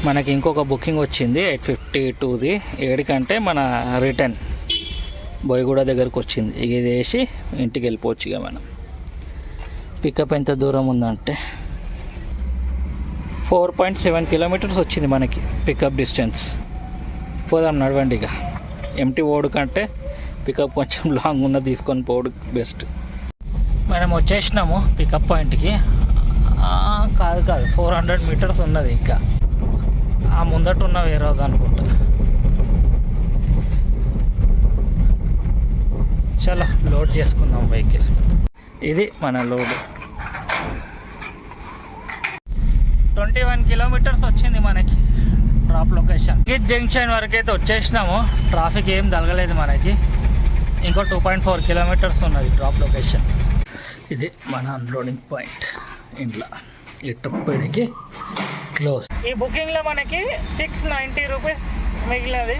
మనకి ఇంకొక బుకింగ్ వచ్చింది 8:52ది 7 మన రిటర్న్ బోయగూడ దగ్గరకు వచ్చింది. ఇది వేసి ఇంటికి వెళ్ళిపోవచ్చు. ఇక మనం పికప్ ఎంత దూరం ఉందంటే 4.7 కిలోమీటర్స్ వచ్చింది మనకి పికప్ డిస్టెన్స్. పోదాం నడవండి. ఇక ఎంటీ ఓడు కంటే పికప్ కొంచెం లాంగ్ ఉన్న తీసుకొని పోవడం బెస్ట్. మనం వచ్చేసినాము పికప్ పాయింట్కి. కాదు 400 మీటర్స్ ఉన్నది. ఇంకా ఆ ముందట ఉన్న వేరే రోజు అనుకుంటా. చాలా లోడ్ చేసుకుందాం వెహికల్. ఇది మన లోడ్ 21 కిలోమీటర్స్ వచ్చింది మనకి డ్రాప్ లొకేషన్. ఈ జంక్షన్ వరకు అయితే వచ్చేసినాము. ట్రాఫిక్ ఏం తగలలేదు మనకి. ఇంకో 2.4 కిలోమీటర్స్ ఉన్నది డ్రాప్ లొకేషన్. ఇది మన అన్లోడింగ్ పాయింట్. ఇంట్లో ఈ ట్రిప్కి క్లోజ్. ఈ బుకింగ్లో మనకి 690 రూపీస్ మిగిలినది.